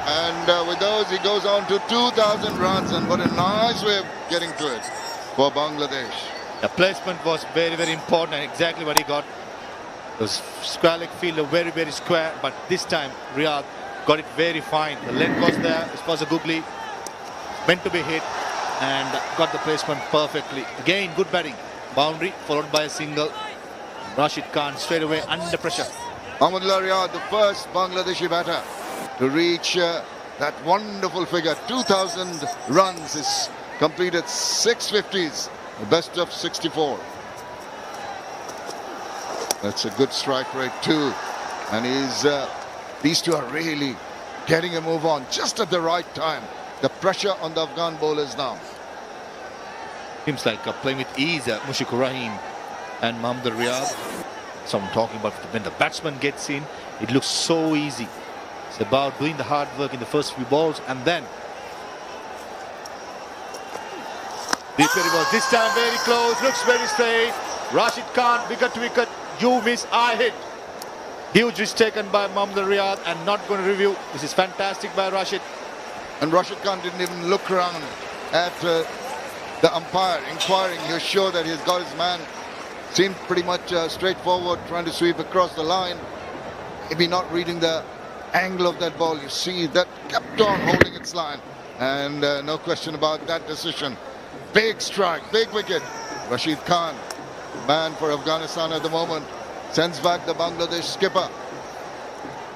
And with those, he goes on to 2,000 runs, and what a nice way of getting to it for Bangladesh. The placement was very, very important, and exactly what he got. Those square leg fielder very, very square, but this time Riyadh got it very fine. The length was there. It was a googly, meant to be hit, and got the placement perfectly. Again, good batting. Boundary followed by a single. Rashid Khan straight away under pressure. Mahmudullah Riyadh, the first Bangladeshi batter to reach that wonderful figure. 2,000 runs. He's completed 650s, the best of 64. That's a good strike rate too. And these two are really getting a move on just at the right time. The pressure on the Afghan bowlers now. Seems like playing with ease, Mushfiqur Rahim and Mahmud Riyadh. So I'm talking about when the batsman gets in, it looks so easy. It's about doing the hard work in the first few balls, and then this very ball. This time very close, looks very straight. Rashid Khan, wicket to wicket. You miss, I hit. Huge risk taken by Mahmud Riyadh, and not going to review. This is fantastic by Rashid. And Rashid Khan didn't even look around at the umpire inquiring. He was sure that he's got his man. Seemed pretty much straightforward, trying to sweep across the line. Maybe not reading the angle of that ball. You see that kept on holding its line. And no question about that decision. Big strike, big wicket. Rashid Khan, man for Afghanistan at the moment, sends back the Bangladesh skipper.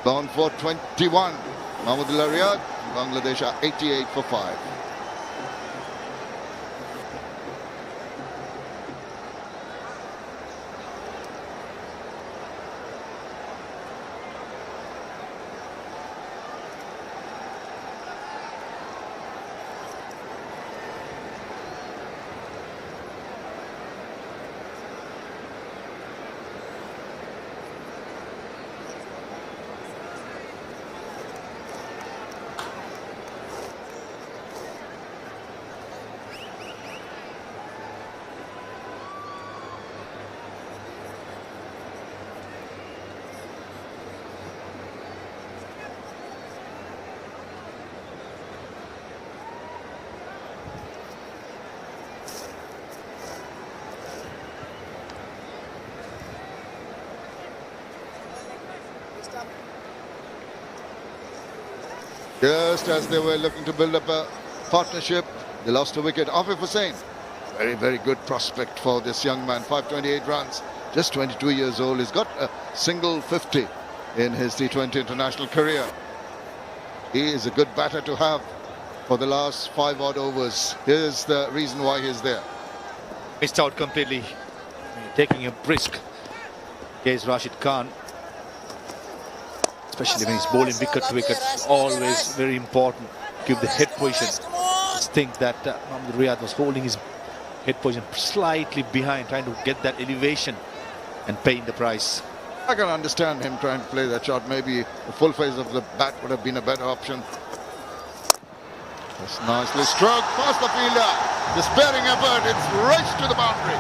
Gone for 21. Mahmudullah Riyadh, Bangladesh are 88 for 5. Just as they were looking to build up a partnership, they lost a wicket. Afif Hussain, very, very good prospect for this young man. 528 runs, just 22 years old. He's got a single 50 in his T20 international career. He is a good batter to have for the last 5 odd overs. Here's the reason why he's there. Missed out completely, taking a brisk against Rashid Khan. Especially when he's bowling wicket to wicket, always very important. Give the head position. Just think that Mahmud Riyadh was holding his head position slightly behind, trying to get that elevation and paying the price. I can understand him trying to play that shot. Maybe the full phase of the bat would have been a better option. That's nicely struck past the fielder. Despairing effort, it's raced to the boundary.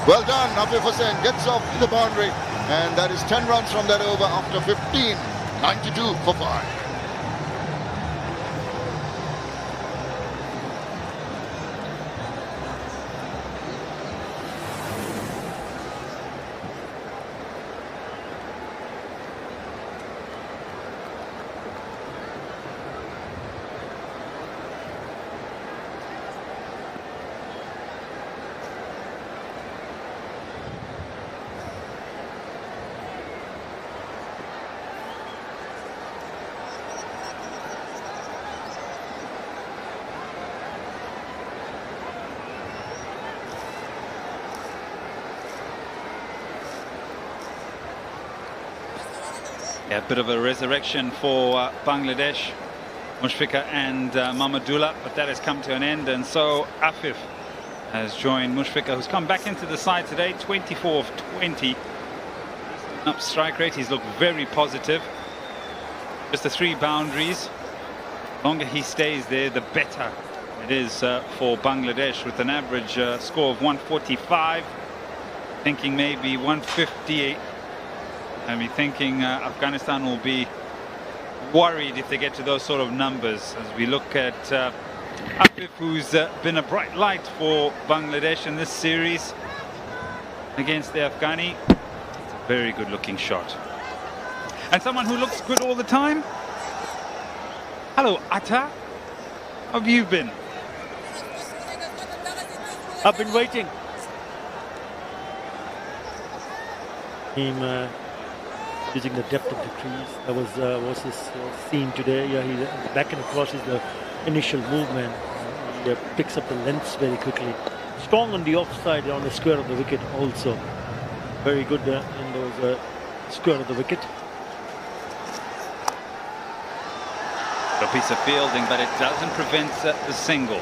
Well done, Afif Hussain gets off to the boundary. And that is 10 runs from that over after 15. 92 for 5. Yeah, a bit of a resurrection for Bangladesh, Mushfiqur and Mahmudullah, but that has come to an end, and so Afif has joined Mushfiqur, who's come back into the side today, 24 of 20. Up strike rate, he's looked very positive. Just the 3 boundaries. The longer he stays there, the better it is for Bangladesh, with an average score of 145. Thinking maybe 158. I mean, thinking Afghanistan will be worried if they get to those sort of numbers. As we look at Afif, who's been a bright light for Bangladesh in this series against the Afghani. It's a very good looking shot. And someone who looks good all the time. Hello, Atta. How have you been? I've been waiting. Him using the depth of the crease. That was his scene today. Yeah, he back and across is the initial movement. He picks up the lengths very quickly. Strong on the offside on the square of the wicket also. Very good in those square of the wicket. A piece of fielding, but it doesn't prevent the single.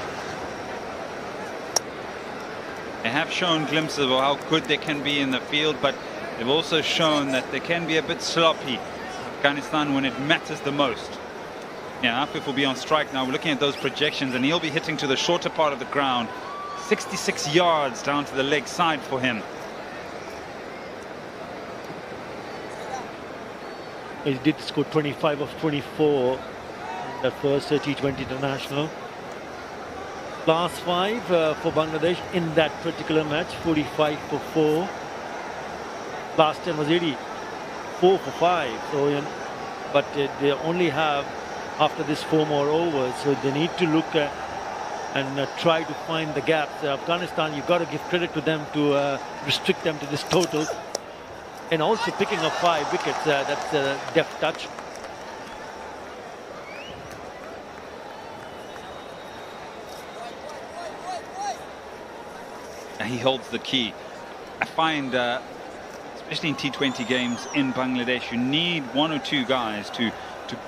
They have shown glimpses of how good they can be in the field, but they've also shown that they can be a bit sloppy. Afghanistan when it matters the most. Yeah, Afif will be on strike now. We're looking at those projections, and he'll be hitting to the shorter part of the ground. 66 yards down to the leg side for him. He did score 25 of 24 in the first T20 international. Last 5 for Bangladesh in that particular match, 45 for 4. Last 10 was 84 for 5. So, but they only have after this 4 more overs, so they need to look at and try to find the gaps. Afghanistan, you've got to give credit to them to restrict them to this total, and also picking up 5 wickets. That's a deft touch. He holds the key. I find, especially in T20 games in Bangladesh, you need 1 or 2 guys to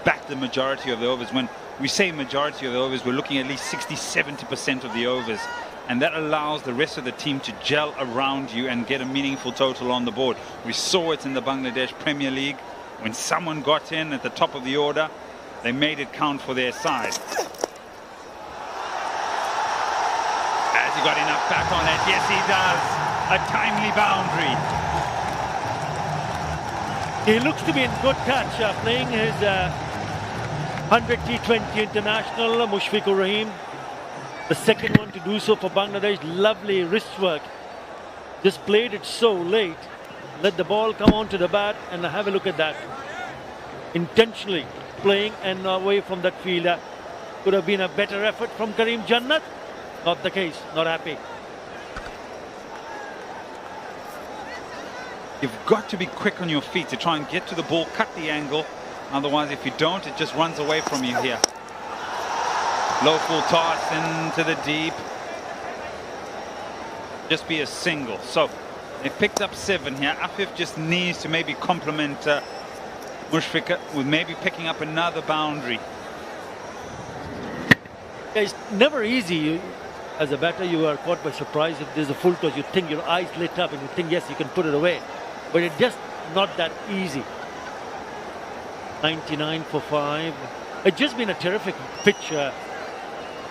bat the majority of the overs. When we say majority of the overs, we're looking at least 60-70% of the overs, and that allows the rest of the team to gel around you and get a meaningful total on the board. We saw it in the Bangladesh Premier League. When someone got in at the top of the order, they made it count for their side. Has he got enough back on it? Yes, he does. A timely boundary. He looks to be in good touch, playing his 100 T20 international, Mushfiqur Rahim. The second one to do so for Bangladesh. Lovely wrist work. Just played it so late. Let the ball come onto the bat and have a look at that. Intentionally playing and away from that fielder. Could have been a better effort from Karim Jannat. Not the case. Not happy. You've got to be quick on your feet to try and get to the ball, cut the angle. Otherwise, if you don't, it just runs away from you here. Low full toss into the deep. Just be a single. So they've picked up 7 here. Afif just needs to maybe complement Mushfiqur with maybe picking up another boundary. It's never easy. As a batter, you are caught by surprise. If there's a full toss, you think your eyes lit up and you think, yes, you can put it away. But it's just not that easy. 99 for 5. It's just been a terrific pitch.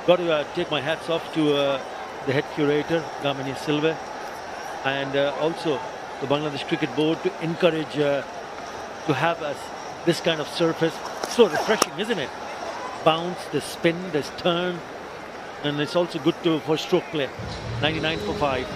Got to take my hats off to the head curator, Gamini Silva, and also the Bangladesh Cricket Board to encourage to have this kind of surface. So refreshing, isn't it? Bounce, the spin, this turn, and it's also good for stroke play. 99 for 5.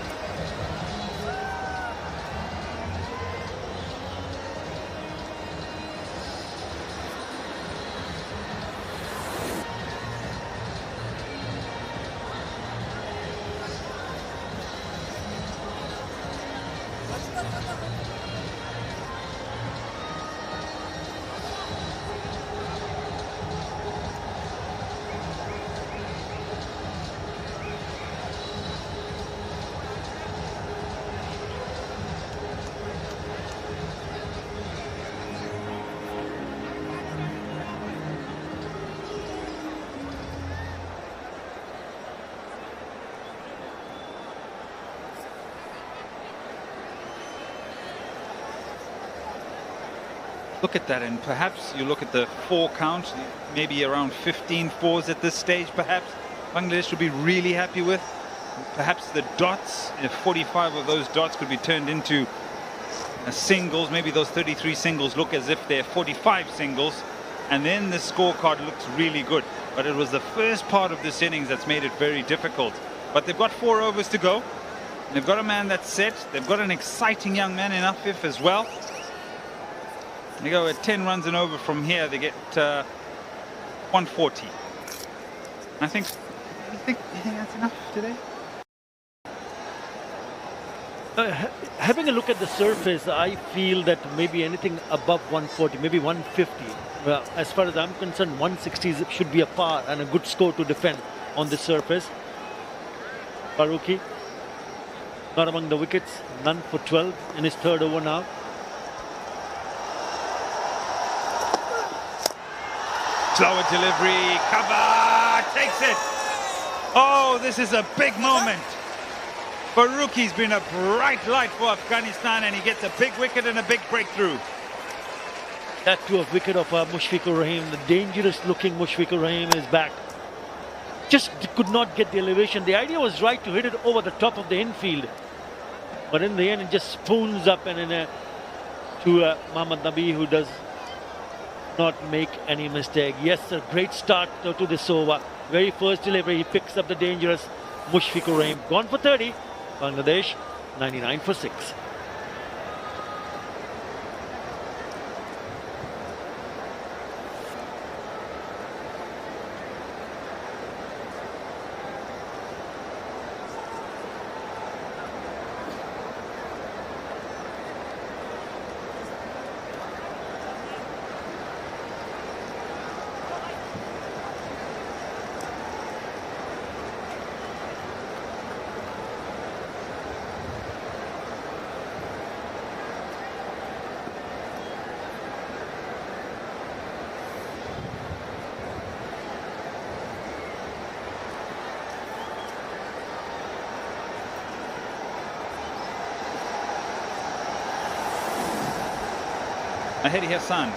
Look at that, and perhaps you look at the 4 count, maybe around 15 fours at this stage, perhaps Bangladesh would be really happy with. Perhaps the dots, 45 of those dots could be turned into singles. Maybe those 33 singles look as if they're 45 singles. and then the scorecard looks really good. But it was the first part of this innings that's made it very difficult. But they've got 4 overs to go. They've got a man that's set. They've got an exciting young man in Afif as well. They go at 10 runs and over from here. They get 140. I think. You think that's enough today? Having a look at the surface, I feel that maybe anything above 140, maybe 150. Well, as far as I'm concerned, 160 should be a par and a good score to defend on the surface. Faruqi, not among the wickets, none for 12 in his 3rd over now. Slower delivery, cover, takes it. Oh, this is a big moment. Faruqi's been a bright light for Afghanistan, and he gets a big wicket and a big breakthrough. That too, a wicket of Mushfiqur Rahim. The dangerous looking Mushfiqur Rahim is back. Just could not get the elevation. The idea was right to hit it over the top of the infield. But in the end, it just spoons up and to Mohammad Nabi, who does not make any mistake. Yes, a great start to this over. Very first delivery, he picks up the dangerous Mushfiqur Rahim. Gone for 30. Bangladesh, 99 for 6. Mahedi Hassan.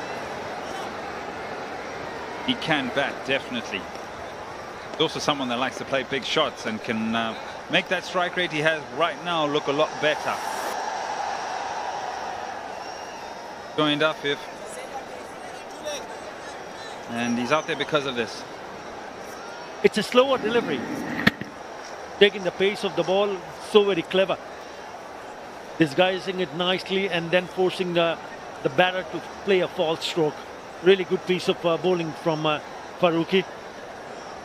He can bat, definitely. He's also someone that likes to play big shots and can make that strike rate he has right now look a lot better. Joined Afif. And he's out there because of this. It's a slower delivery. Taking the pace of the ball, so very clever. Disguising it nicely and then forcing the batter to play a false stroke. Really good piece of bowling from Faruqi.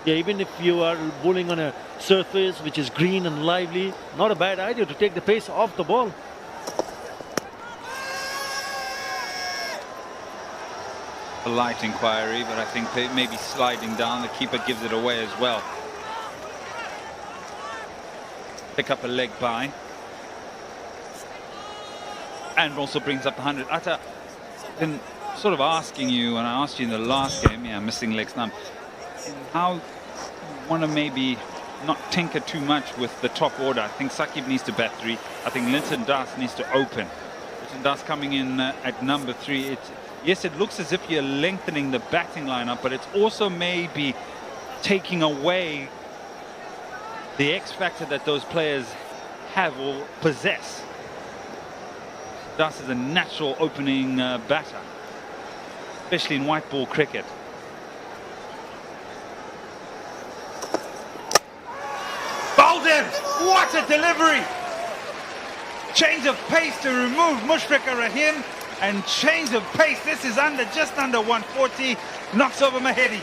Yeah, even if you are bowling on a surface which is green and lively, not a bad idea to take the pace off the ball. A light inquiry, but I think maybe sliding down, the keeper gives it away as well. Pick up a leg by. And also brings up 100. Atta, been sort of asking you, and I asked you in the last game, yeah, missing leg stump, how you want to maybe not tinker too much with the top order. I think Saqib needs to bat 3. I think Linton Das needs to open. Linton Das coming in at number 3. Yes, it looks as if you're lengthening the batting lineup, but it's also maybe taking away the X factor that those players have or possess. Das is a natural opening batter, especially in white ball cricket. Bowled in! What a delivery! Change of pace to remove Mushfiqur Rahim, and change of pace. This is just under 140. Knocks over Mahedi.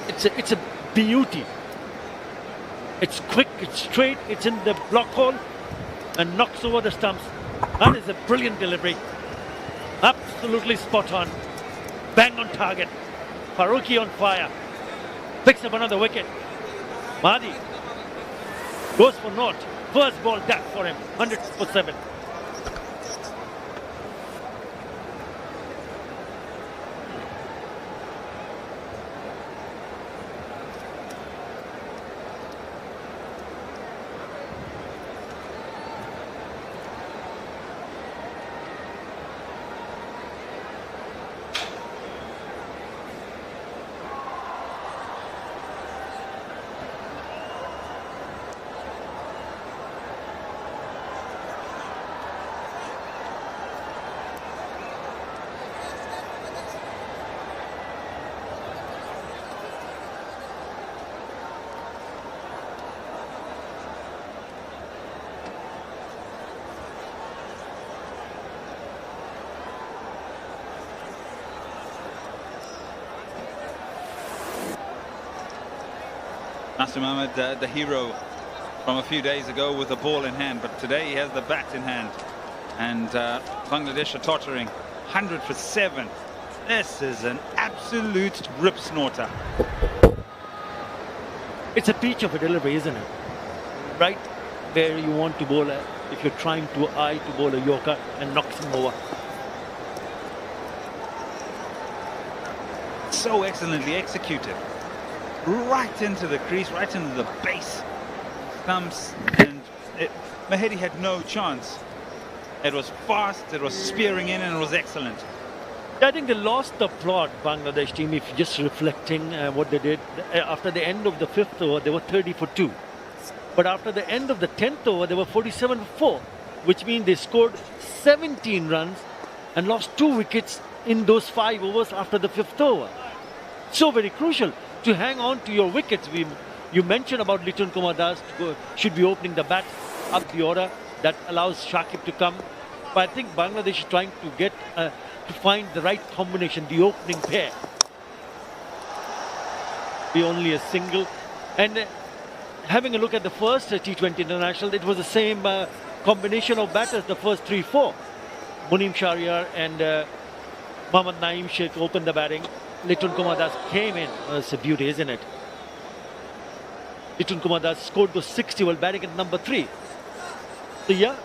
It's a beauty. It's quick, it's straight, it's in the block hole and knocks over the stumps. That is a brilliant delivery. Absolutely spot on. Bang on target. Faruqi on fire. Picks up another wicket. Mahdi goes for naught. First ball duck for him. 100 for 7. Nasir Ahmed, the hero from a few days ago with the ball in hand, but today he has the bat in hand. And Bangladesh are tottering 100 for 7. This is an absolute rip snorter. It's a peach of a delivery, isn't it? Right where you want to bowl if you're trying to bowl a Yorker and knocks him over. So excellently executed. Right into the crease, right into the base. Stumps, and Mahedi had no chance. It was fast, it was spearing in, and it was excellent. I think they lost the plot, Bangladesh team, if you're just reflecting what they did. After the end of the 5th over, they were 30 for 2. But after the end of the 10th over, they were 47 for 4, which means they scored 17 runs and lost 2 wickets in those 5 overs after the 5th over. So very crucial to hang on to your wickets. You mentioned about Litun Kumar Das should be opening the bat up the order. That allows Shakib to come. But I think Bangladesh is trying to get to find the right combination, the opening pair. Be only a single. And having a look at the first T20 International, it was the same combination of batters, the first 3-4. Munim Shahryar and Mohammad Naeem Sheikh opened the batting. Litun Kumar Das came in. It's a beauty, isn't it? Litun Kumar Das scored those 60 while batting at number 3. So yeah,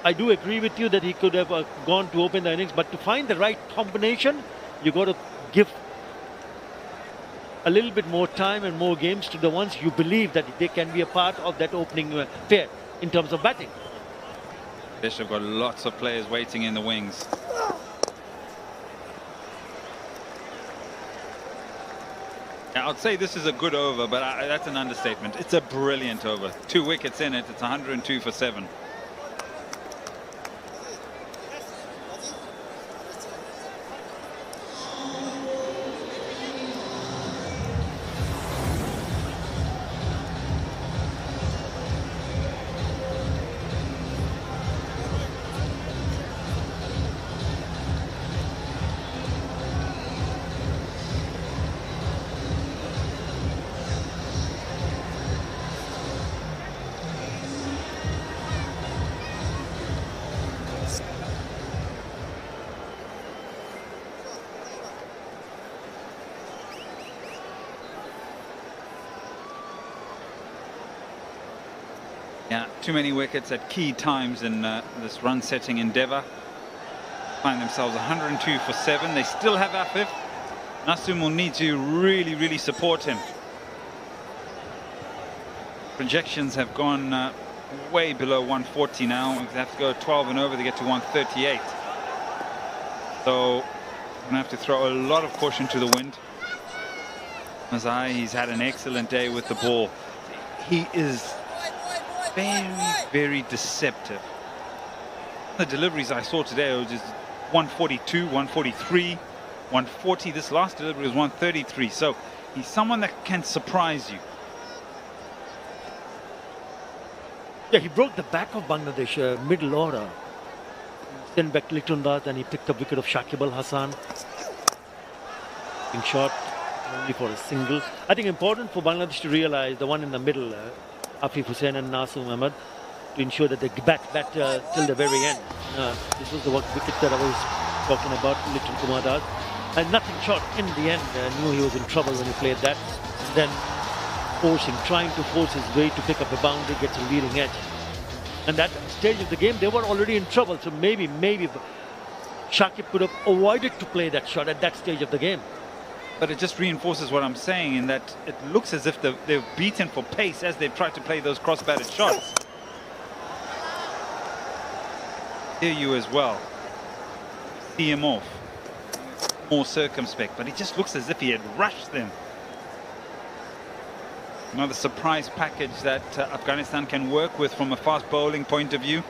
I do agree with you that he could have gone to open the innings, but to find the right combination, you got to give a little bit more time and more games to the ones you believe that they can be a part of that opening pair in terms of batting. They have got lots of players waiting in the wings. I'd say this is a good over, but that's an understatement. It's a brilliant over. 2 wickets in it. It's 102 for 7. Yeah, too many wickets at key times in this run-setting endeavour. Find themselves 102 for 7. They still have Afif. Nasum will need to really support him. Projections have gone way below 140 now. They have to go 12 and over to get to 138. So, we're going to have to throw a lot of caution to the wind. Mazai, he's had an excellent day with the ball. He is very deceptive. The deliveries I saw today were just 142, 143, 140. This last delivery was 133. So he's someone that can surprise you. Yeah, he broke the back of Bangladesh middle order. Sent back Litun Das and he picked up wicket of Shakib Al Hasan. In shot only for a single. I think important for Bangladesh to realize the one in the middle, Afif Hussain and Nasir Ahmed, to ensure that they bat till the very end. This was the wicket that I was talking about, Litun Kumar Das. And nothing short in the end. Knew he was in trouble when he played that. And then trying to force his way to pick up a boundary, gets a leading edge. And that stage of the game, they were already in trouble. So maybe Shakib could have avoided to play that shot at that stage of the game. But it just reinforces what I'm saying in that it looks as if they've beaten for pace as they've tried to play those cross-batted shots. Here you as well. See him off. More circumspect, but he just looks as if he had rushed them. Another surprise package that Afghanistan can work with from a fast bowling point of view.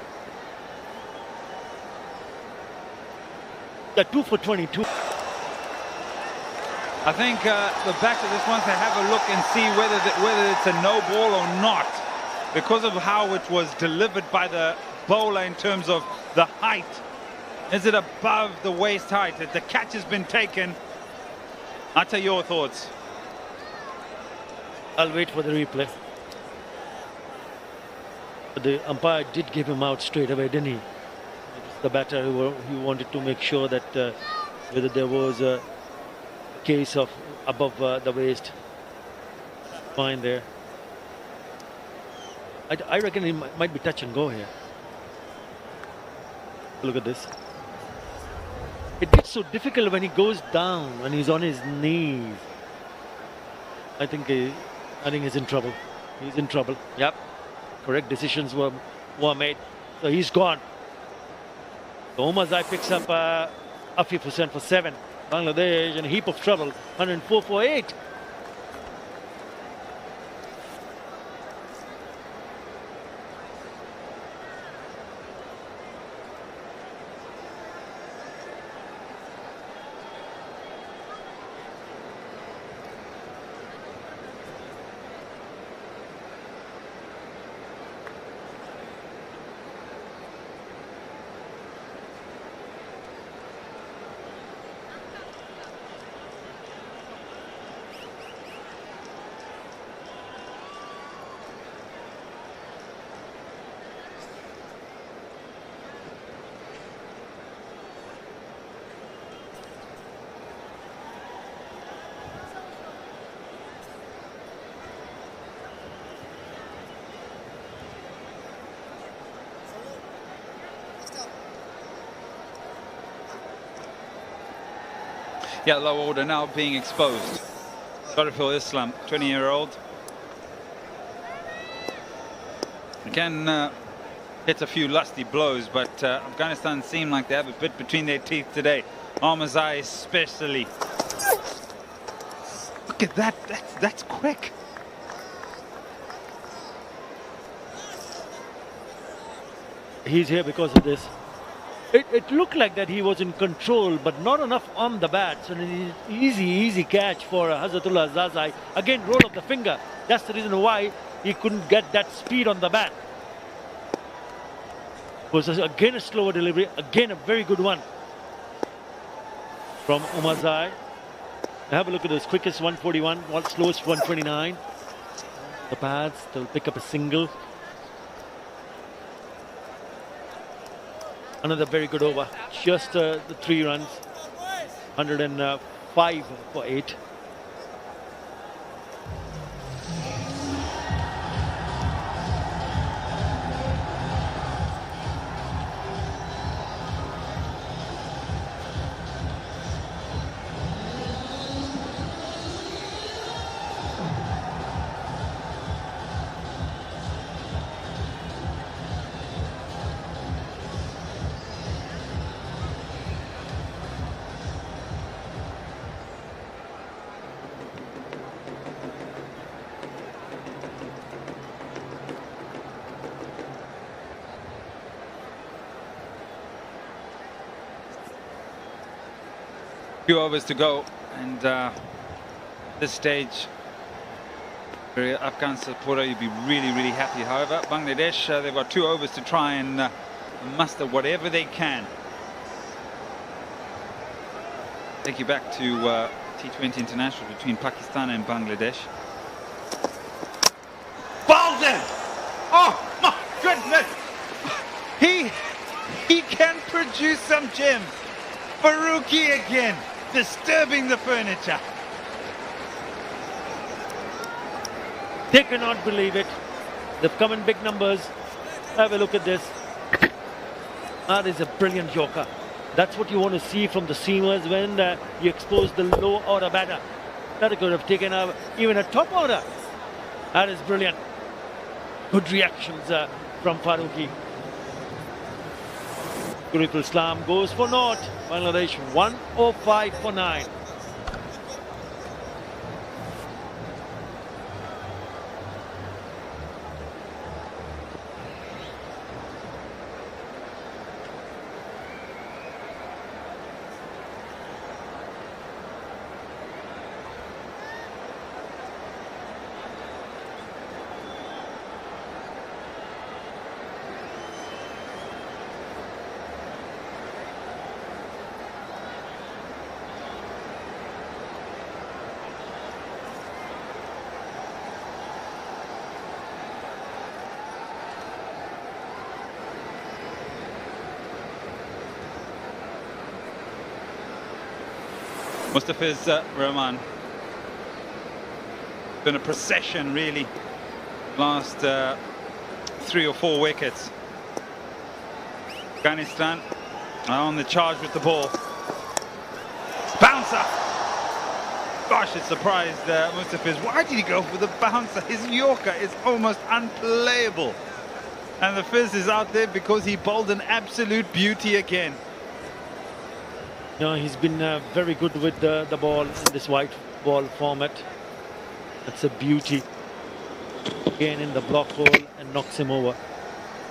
Yeah, 2 for 22. I think the back of this one to have a look and see whether it's a no ball or not, because of how it was delivered by the bowler in terms of the height. Is it above the waist height? The catch has been taken. I'll tell your thoughts. I'll wait for the replay. But the umpire did give him out straight away, didn't he? It was the batter who wanted to make sure that whether there was a case of above the waist. Fine there. I reckon it might be touch and go here. Look at this. It gets so difficult when he goes down, when he's on his knees. I think he's in trouble. He's in trouble. Yep. Correct decisions were made. So he's gone. So Umazai picks up a 50% for 7. Bangladesh in a heap of trouble. 104 for 8. Yeah, low order now being exposed. Shariful Islam, 20-year-old. Can hit a few lusty blows, but Afghanistan seem like they have a bit between their teeth today. Armazai especially. Look at that, that's quick. He's here because of this. It looked like that he was in control, but not enough on the bat. So an easy catch for Hazratullah Zazai. Again, roll of the finger. That's the reason why he couldn't get that speed on the bat. It was again a slower delivery. Again, a very good one from Umazai. Have a look at this. Quickest 141, slowest 129. The pads, they'll pick up a single. Another very good over. Just the 3 runs. 105 for 8. Few overs to go, and this stage, for Afghan supporter, you'd be really happy. However, Bangladesh, they've got 2 overs to try and muster whatever they can. Take you back to T20 International between Pakistan and Bangladesh. Bolden! Oh my goodness! He can produce some gems. Faruqi again, disturbing the furniture. They cannot believe it. They've come in big numbers. Have a look at this. That is a brilliant joker. That's what you want to see from the seamers when you expose the low order batter. That could have taken even a top order. That is brilliant. Good reactions from Faruqi. Guriful Islam goes for naught. Bangladesh 105 for 9. Mustafiz Rahman. Been a procession, really. Last 3 or 4 wickets. Afghanistan are on the charge with the ball. Bouncer! Gosh, it surprised Mustafiz. Why did he go for the bouncer? His Yorker is almost unplayable. And the Fizz is out there because he bowled an absolute beauty again. You know, he's been very good with the ball in this white ball format. That's a beauty. Again in the block hole and knocks him over.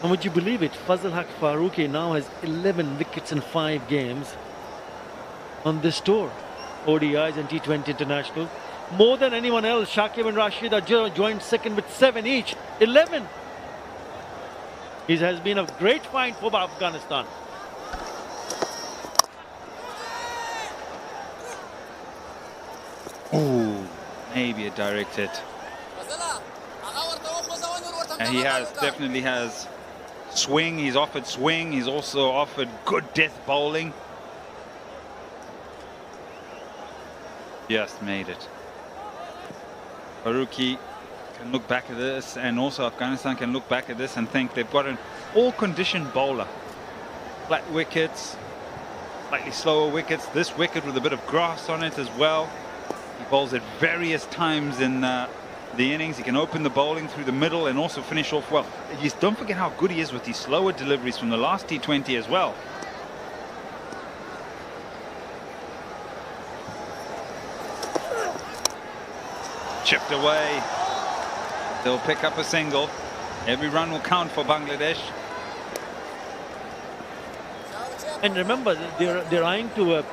And would you believe it? Fazal Haq Farooqi now has 11 wickets in 5 games on this tour. ODIs and T20 International. More than anyone else. Shakib and Rashid are joined second with 7 each. 11. It has been a great find for Afghanistan. Oh, maybe a direct hit. And he definitely has swing. He's offered swing. He's also offered good death bowling. Just made it. Farooqi can look back at this, and also Afghanistan can look back at this and think they've got an all-conditioned bowler. Flat wickets, slightly slower wickets. This wicket with a bit of grass on it as well. He bowls at various times in the innings. He can open the bowling through the middle and also finish off well. Just don't forget how good he is with these slower deliveries from the last T20 as well. Chipped away. They'll pick up a single. Every run will count for Bangladesh. And remember, they're eyeing to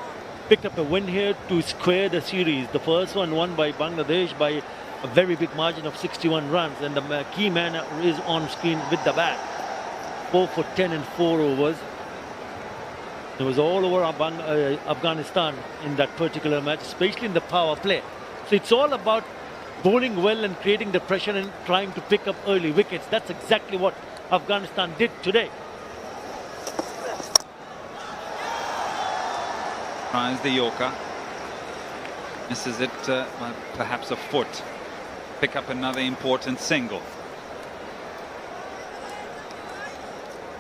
pick up a win here to square the series. The first one won by Bangladesh by a very big margin of 61 runs, and the key man is on screen with the bat. 4 for 10 in 4 overs. It was all over Afghanistan in that particular match, especially in the power play. So it's all about bowling well and creating the pressure and trying to pick up early wickets. That's exactly what Afghanistan did today. Tries the Yorker. Misses it by perhaps a foot. Pick up another important single.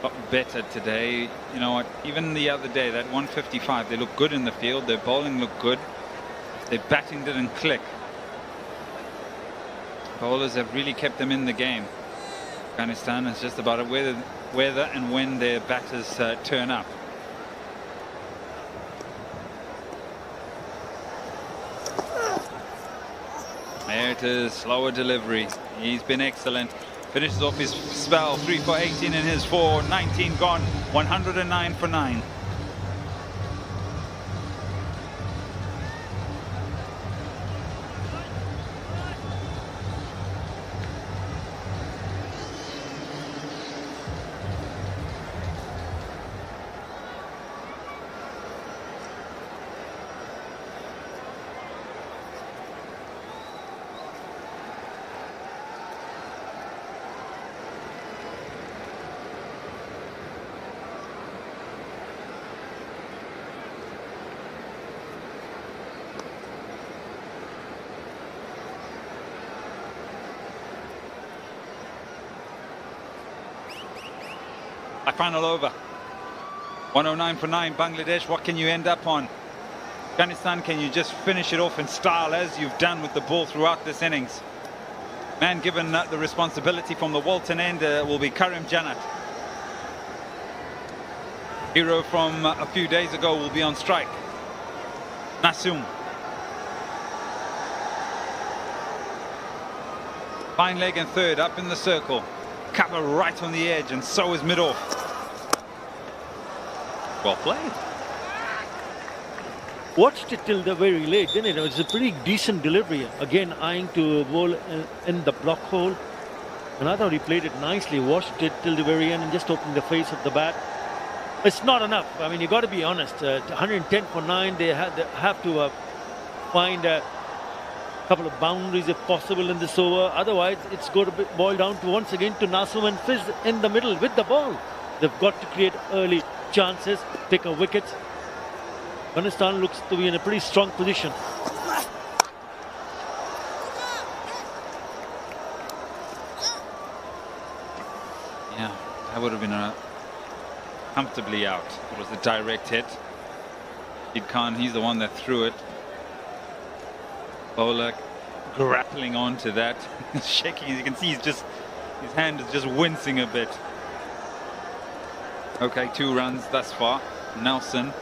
Got better today. You know what? Even the other day, that 155, they look good in the field. Their bowling looked good. Their batting didn't click. Bowlers have really kept them in the game. Afghanistan is just about whether and when their batters turn up. There it is, slower delivery. He's been excellent. Finishes off his spell, 3 for 18 in his 4, 19 gone, 109 for 9. Final over. 109 for 9. Bangladesh, what can you end up on? Afghanistan, can you just finish it off in style as you've done with the ball throughout this innings? Man given the responsibility from the Walton end will be Karim Jannat. Hero from a few days ago will be on strike. Nasum. Fine leg and third up in the circle. Cover right on the edge, and so is mid-off. Well played. Watched it till the very late, didn't it? It was a pretty decent delivery. Again, eyeing to bowl in the block hole. And I thought he played it nicely. Watched it till the very end and just opened the face of the bat. It's not enough. I mean, you got to be honest. 110 for 9. They have to find a couple of boundaries if possible in this over. Otherwise, it's going to boil down to once again to Nasum and Fizz in the middle with the ball. They've got to create early chances, pick up wickets. Afghanistan looks to be in a pretty strong position. Yeah, that would have been comfortably out. It was a direct hit. Khan, he's the one that threw it. Bowler grappling onto that, shaking. As you can see, his hand is just wincing a bit. Okay, 2 runs thus far. Nelson.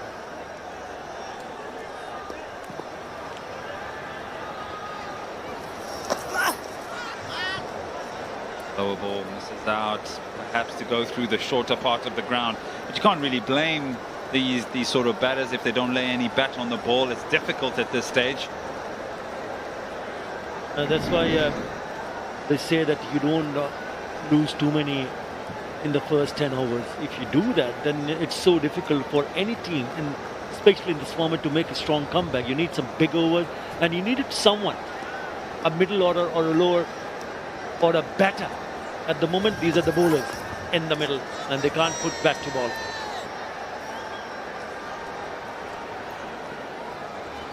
Lower ball misses out, perhaps to go through the shorter part of the ground. But you can't really blame these sort of batters if they don't lay any bat on the ball. It's difficult at this stage. That's why they say that you don't lose too many in the first 10 overs. If you do that, then it's so difficult for any team, and especially in this format, to make a strong comeback. You need some big overs, and you needed someone, a middle order or a lower or a batter. At the moment, these are the bowlers in the middle, and they can't put bat to ball.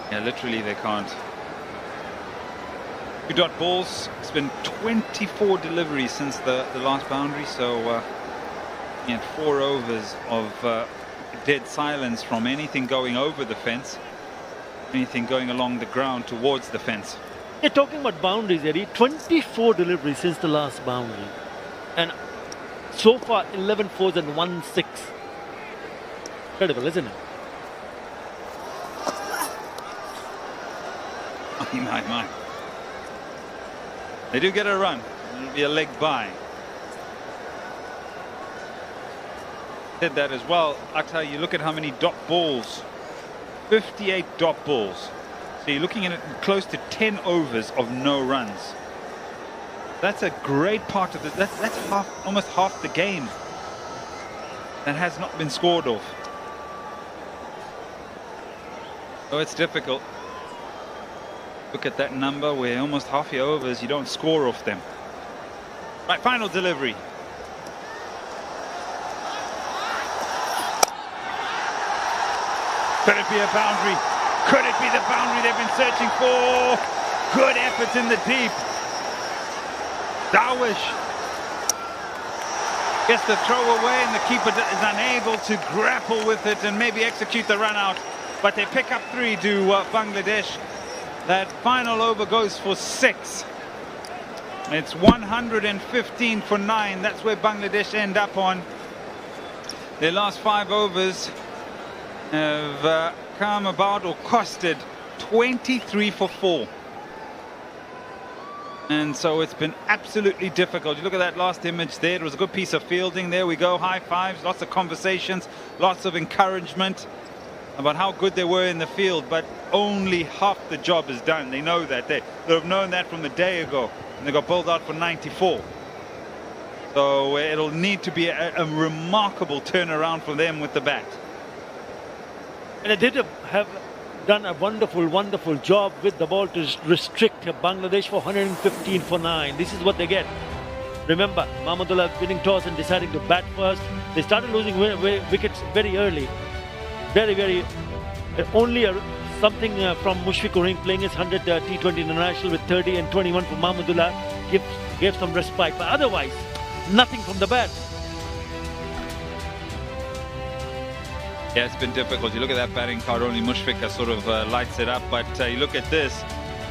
Yeah, literally they can't. 2 dot balls. It's been 24 deliveries since the last boundary, so he had 4 overs of dead silence from anything going over the fence, anything going along the ground towards the fence. You're talking about boundaries, Eddie. 24 deliveries since the last boundary, and so far 11 fours and 1 6. Incredible, isn't it? My. They do get a run. It'll be a leg by. Did that as well. Akhtar, you look at how many dot balls. 58 dot balls. So you're looking at it close to 10 overs of no runs. That's a great part of it. That's almost half the game that has not been scored off. So it's difficult. Look at that number where almost half your overs you don't score off them. Right, final delivery. Could it be a boundary? Could it be the boundary they've been searching for? Good effort in the deep. Darwish gets the throw away, and the keeper is unable to grapple with it and maybe execute the run out. But they pick up 3 to Bangladesh. That final over goes for 6. It's 115 for 9. That's where Bangladesh end up on. Their last 5 overs have come about or costed 23 for 4. And so it's been absolutely difficult. You look at that last image there. It was a good piece of fielding. There we go. High fives, lots of conversations, lots of encouragement about how good they were in the field, but only half the job is done. They know that. They have known that from the day ago, and they got bowled out for 94. So it'll need to be a remarkable turnaround for them with the bat. And they did have done a wonderful job with the ball to restrict Bangladesh for 115 for 9. This is what they get. Remember, Mahmudullah winning toss and deciding to bat first. They started losing wickets very early. Very only something from Mushfiq Ur playing his 100 T20 international with 30 and 21 for Mahmudullah gave some respite, but otherwise nothing from the bat. Yeah, it's been difficult. You look at that batting card, only Mushfiq sort of lights it up, but you look at this,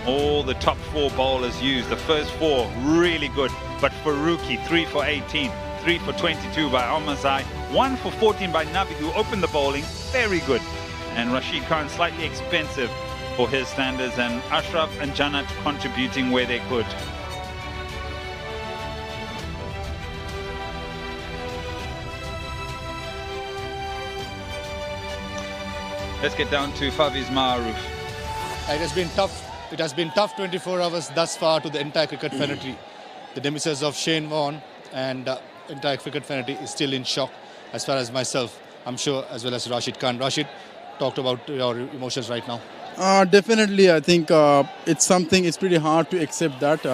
all the top 4 bowlers used. The first 4 really good, but Faruqi 3 for 18, 3 for 22 by Almazai, 1 for 14 by Nabi, who opened the bowling, very good. And Rashid Khan slightly expensive for his standards, and Ashraf and Janat contributing where they could. Let's get down to Faviz Maroof. It has been tough. It has been tough 24 hours thus far to the entire cricket fraternity. The demise of Shane Warne and entire cricket fraternity is still in shock, as far as myself, I'm sure, as well as Rashid Khan. Rashid, talk about your emotions right now. Definitely, I think it's something. It's pretty hard to accept that.